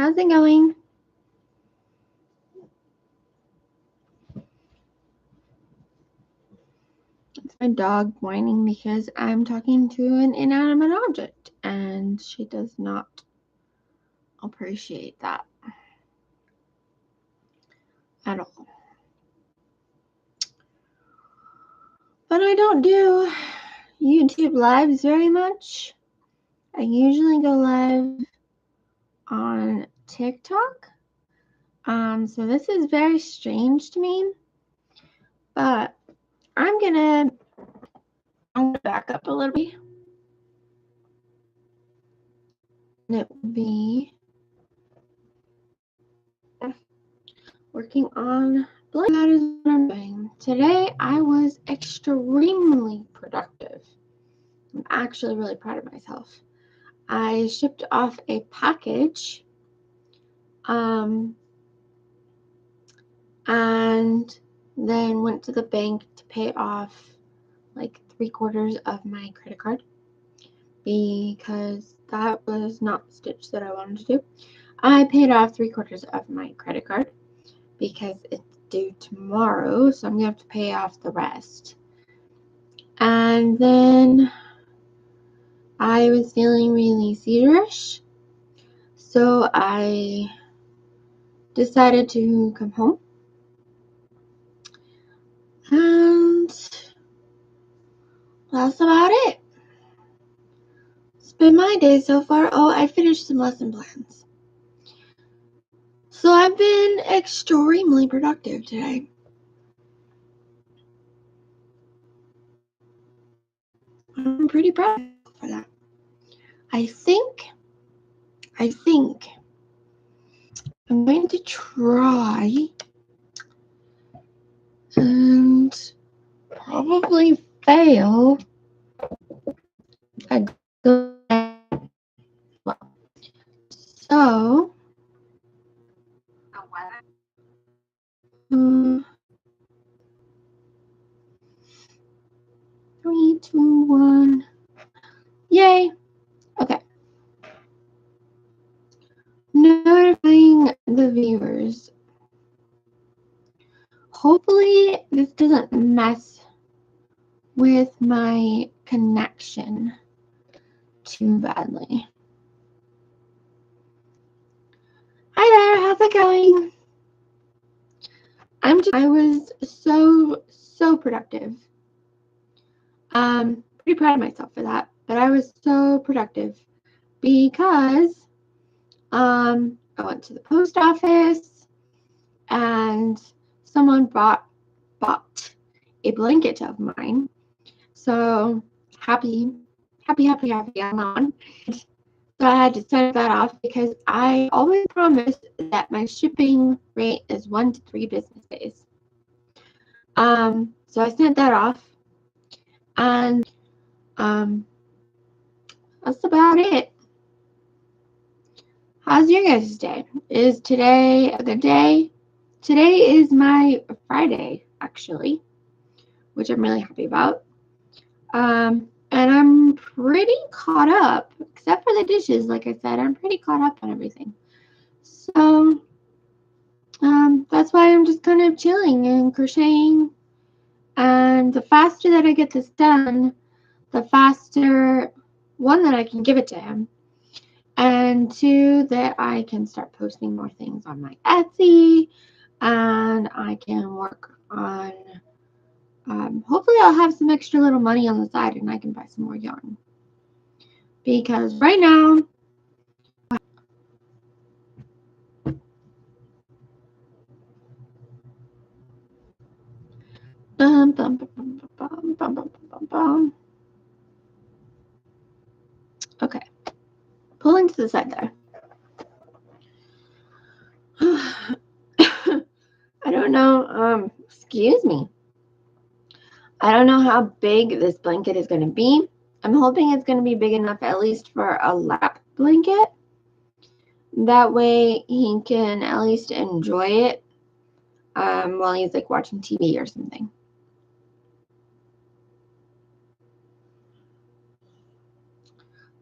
How's it going? It's my dog whining because I'm talking to an inanimate object, and she does not appreciate that at all. But I don't do YouTube lives very much. I usually go live on TikTok. So this is very strange to me, but I'm gonna back up a little bit. And it will be working on blank. That is what I'm doing. Today I was extremely productive. I'm actually really proud of myself. I shipped off a package and then went to the bank to pay off like 3/4 of my credit card because that was not the stitch that I wanted to do. I paid off 3/4 of my credit card because it's due tomorrow, so I'm gonna have to pay off the rest. And then I was feeling really seizure-ish, so I decided to come home. And that's about it. It's been my day so far. Oh, I finished some lesson plans. So I've been extremely productive today. I'm pretty proud for that. I think I'm going to try and probably fail a good well. So 3, 2, 1. Yay. Okay. Notifying the viewers. Hopefully this doesn't mess with my connection too badly. Hi there, how's it going? I was so productive. Pretty proud of myself for that, but I was so productive because I went to the post office and someone bought a blanket of mine. So happy on that one. So I had to send that off because I always promise that my shipping rate is 1 to 3 business days. So I sent that off, and that's about it. How's your guys' day? Is today a good day? Today is my Friday, actually, which I'm really happy about. And I'm pretty caught up, except for the dishes. Like I said, I'm pretty caught up on everything. So that's why I'm just kind of chilling and crocheting. And the faster that I get this done, the faster, one, that I can give it to him, and 2, that I can start posting more things on my Etsy, and I can work on, hopefully I'll have some extra little money on the side and I can buy some more yarn. Because right now, okay, pulling to the side there. I don't know, excuse me. I don't know how big this blanket is going to be. I'm hoping it's going to be big enough at least for a lap blanket. That way he can at least enjoy it while he's like watching TV or something.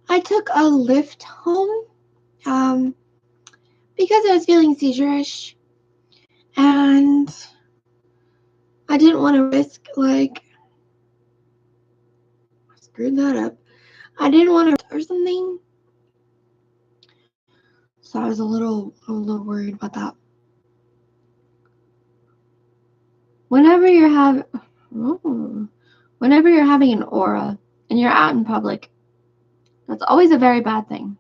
I took a lift home because I was feeling seizure-ish, and I didn't want to risk, like, I screwed that up. I didn't want to or something, so I was a little worried about that. Whenever you're having an aura and you're out in public, that's always a very bad thing.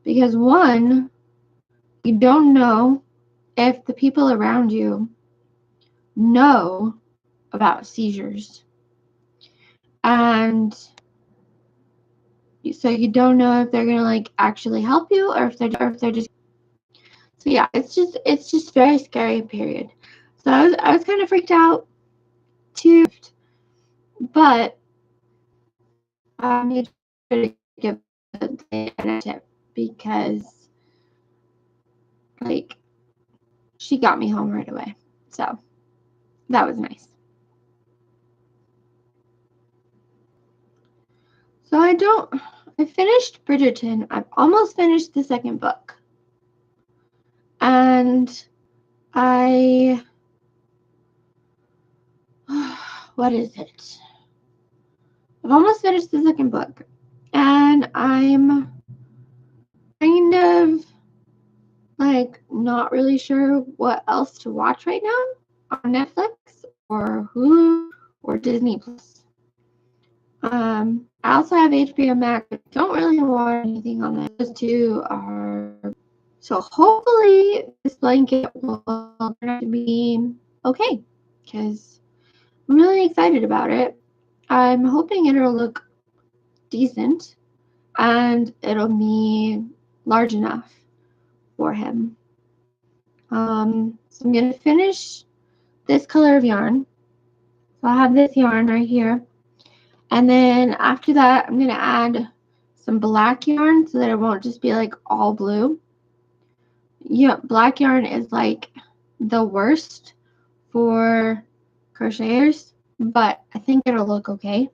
Because one, you don't know if the people around you know about seizures. And so you don't know if they're gonna like actually help you or if they're just. So yeah, it's just very scary period. So I was kind of freaked out too, but I made sure to give a tip because like she got me home right away. So that was nice. So I finished Bridgerton. I've almost finished the second book. And what is it? I've almost finished the second book. And I'm kind of like not really sure what else to watch right now on Netflix or Hulu or Disney Plus. I also have HBO Max. I don't really watch anything on that. Those two are. So hopefully this blanket will turn out to be okay because I'm really excited about it. I'm hoping it'll look decent and it'll be large enough for him. So I'm going to finish this color of yarn. So I have this yarn right here. And then after that, I'm going to add some black yarn so that it won't just be like all blue. Yeah, black yarn is like the worst for crocheters, but I think it'll look okay.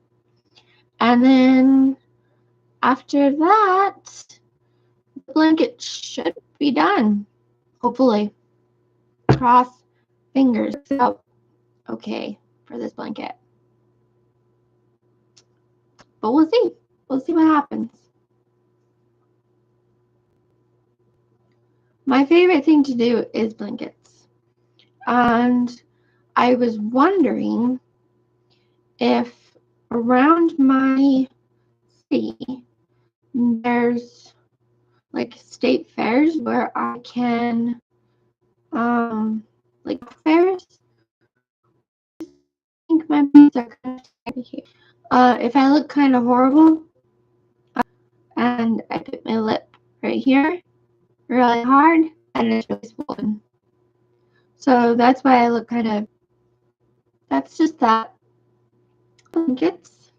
And then after that, the blanket should be done. Hopefully. Cross fingers. So, okay for this blanket. But we'll see. We'll see what happens. My favorite thing to do is blankets. And I was wondering if around my city there's like state fairs where I can like fairs. I think my boots are kind of here. If I look kind of horrible and I put my lip right here really hard and it's really swollen. So that's why I look kind of, that's just that. Blankets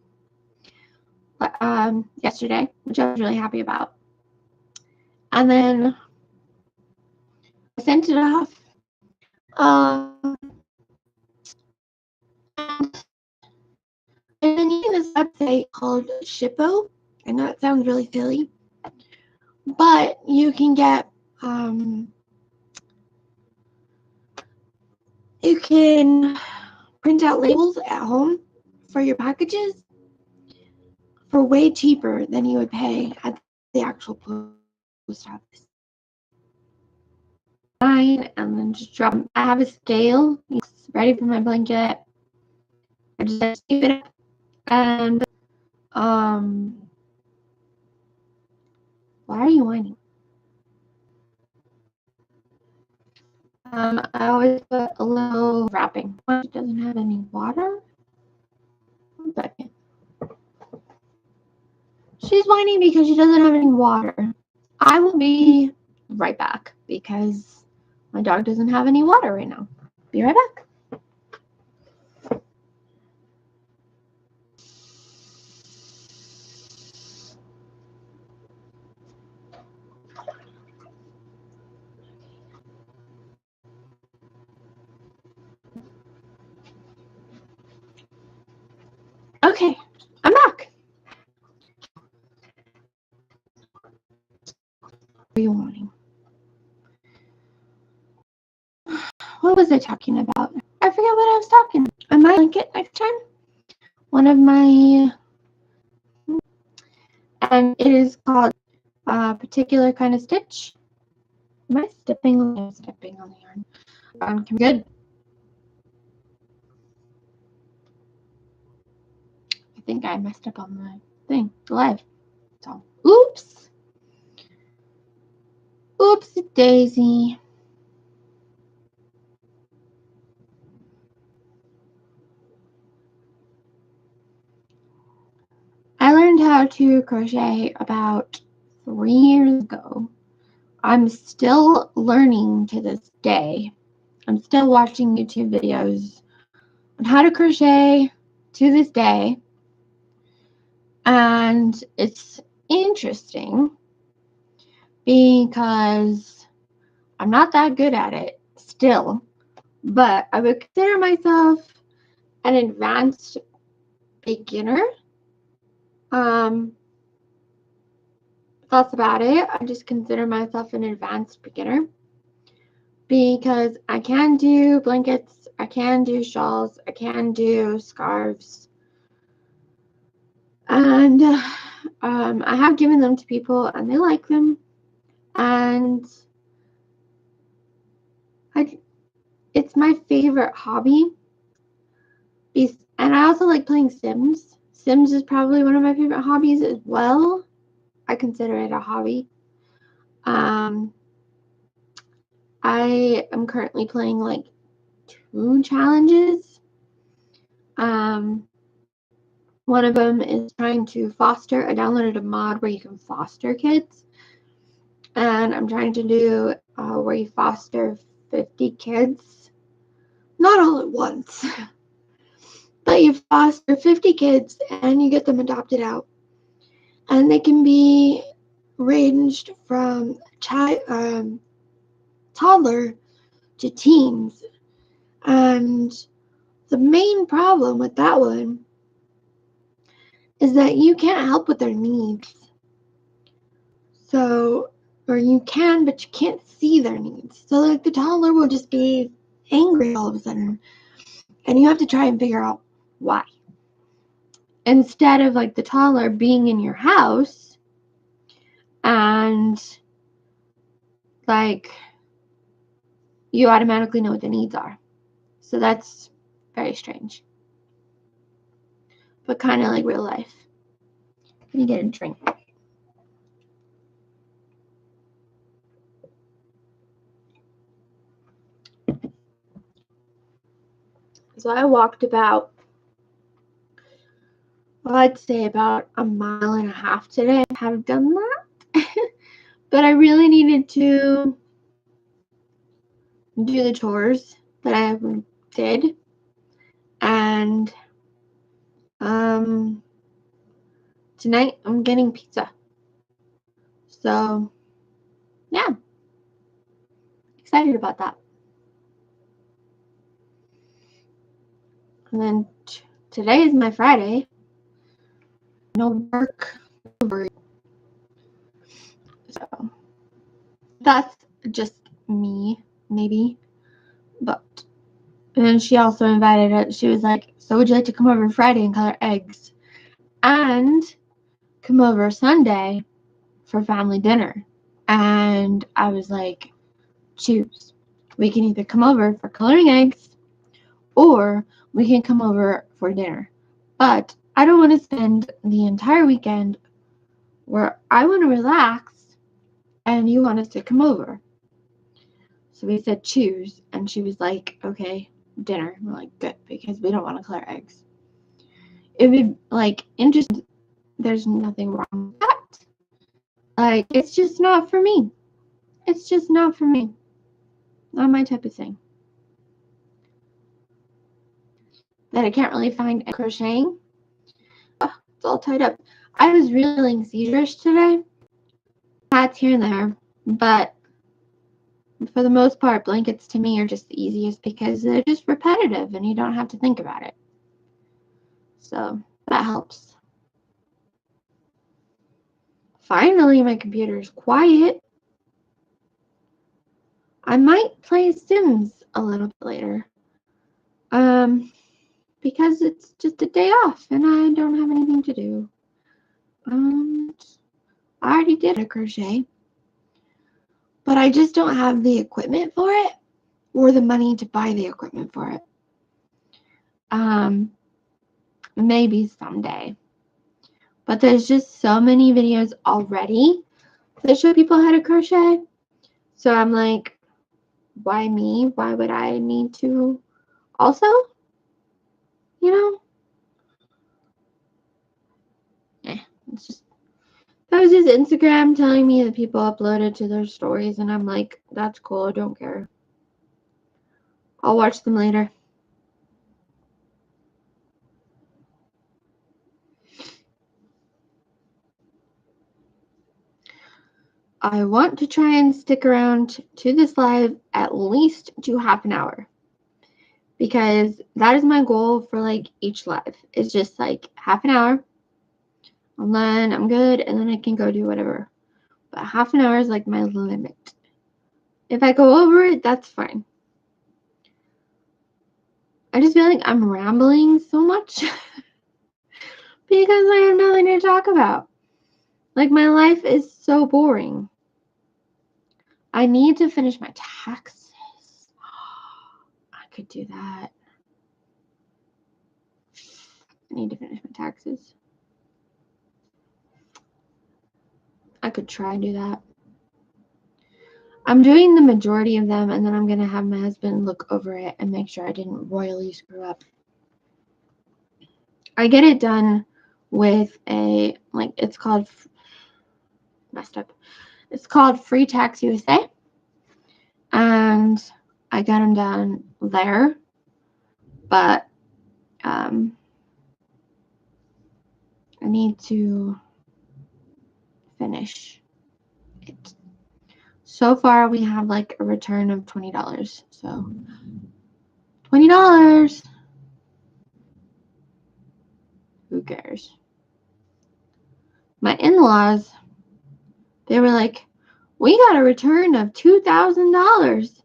yesterday, which I was really happy about. And then I sent it off. I've been using this website called Shippo. I know it sounds really silly, but you can get you can print out labels at home for your packages for way cheaper than you would pay at the actual post office. And then just drop them. I have a scale. It's ready for my blanket. I just keep it up and why are you whining? I always put a little wrapping. It doesn't have any water. 1 second. She's whining because she doesn't have any water. I will be right back because my dog doesn't have any water right now. Be right back. Okay, I'm back. What are you wanting? was I talking about? I forget what I was talking about. I might link it next time. One of my, and it is called a particular kind of stitch. Am I stepping? I'm stepping on the yarn. Good. I think I messed up on the thing, live. So, oops. Oopsie daisy. I learned how to crochet about 3 years ago. I'm still learning to this day. I'm still watching YouTube videos on how to crochet to this day. And it's interesting because I'm not that good at it still, but I would consider myself an advanced beginner. That's about it. I just consider myself an advanced beginner because I can do blankets, I can do shawls, I can do scarves, and I have given them to people and they like them, and it's my favorite hobby. And I also like playing Sims. Sims is probably one of my favorite hobbies as well. I consider it a hobby. I am currently playing like 2 challenges. One of them is trying to foster. I downloaded a mod where you can foster kids. And I'm trying to do where you foster 50 kids. Not all at once. But you foster 50 kids and you get them adopted out. And they can be ranged from toddler to teens. And the main problem with that one is that you can't help with their needs. So, or you can, but you can't see their needs. So, like, the toddler will just be angry all of a sudden. And you have to try and figure out why. Instead of, like, the toddler being in your house and, like, you automatically know what the needs are. So, that's very strange. But kind of like real life. Let me get a drink. So I walked about, well, I'd say about 1.5 miles today. I haven't done that. But I really needed to do the chores that I did. And tonight I'm getting pizza. So, yeah. Excited about that. And then today is my Friday. No work. So, that's just me, maybe. But, and then she also invited us. She was like, so would you like to come over Friday and color eggs? And come over Sunday for family dinner. And I was like, choose. We can either come over for coloring eggs or we can come over for dinner. But I don't want to spend the entire weekend where I want to relax and you want us to come over. So we said choose, and she was like, okay, dinner. We're like, good, because we don't want to color eggs. It would be like interesting. There's nothing wrong with that. Like, it's just not for me. It's just not for me. Not my type of thing. That I can't really find crocheting. Oh, it's all tied up. I was really feeling seizures today. Hats here and there, but for the most part, blankets to me are just the easiest because they're just repetitive and you don't have to think about it. So that helps. Finally, my computer is quiet. I might play Sims a little bit later. Because it's just a day off and I don't have anything to do. I already did a crochet, but I just don't have the equipment for it or the money to buy the equipment for it. Maybe someday. But there's just so many videos already that show people how to crochet. So I'm like, why me? Why would I need to also? You know? It's just, that was just Instagram telling me that people uploaded to their stories, and I'm like, that's cool, I don't care. I'll watch them later. I want to try and stick around to this live at least to half an hour, because that is my goal for like each live. It's just like half an hour, and then I'm good, and then I can go do whatever. But half an hour is like my limit. If I go over it, that's fine. I just feel like I'm rambling so much because I have nothing to talk about. Like, my life is so boring. I need to finish my taxes. I could do that. I need to finish my taxes. I could try and do that. I'm doing the majority of them, and then I'm going to have my husband look over it and make sure I didn't royally screw up. I get it done with a, like, it's called, messed up. It's called Free Tax USA. And I got them done there. But I need to finish it. So far, we have like a return of $20. So $20. Who cares? My in-laws, they were like, we got a return of $2,000.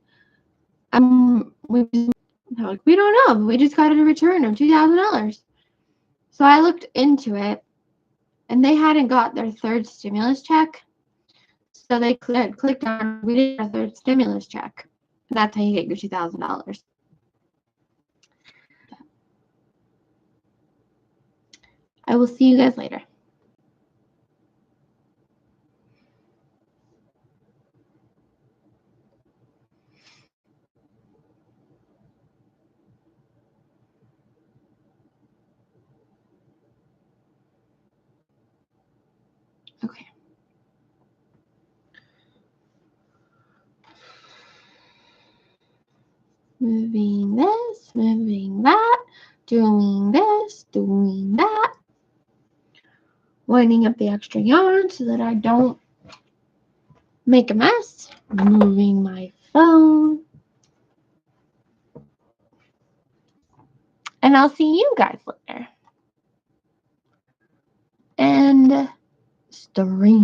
They're like, we don't know. We just got a return of $2,000. So I looked into it, and they hadn't got their third stimulus check. So they clicked on, we did our third stimulus check. And that's how you get your $2,000. I will see you guys later. Okay. Moving this, moving that, doing this, doing that. Winding up the extra yarn so that I don't make a mess. Moving my phone. And I'll see you guys later. And stream.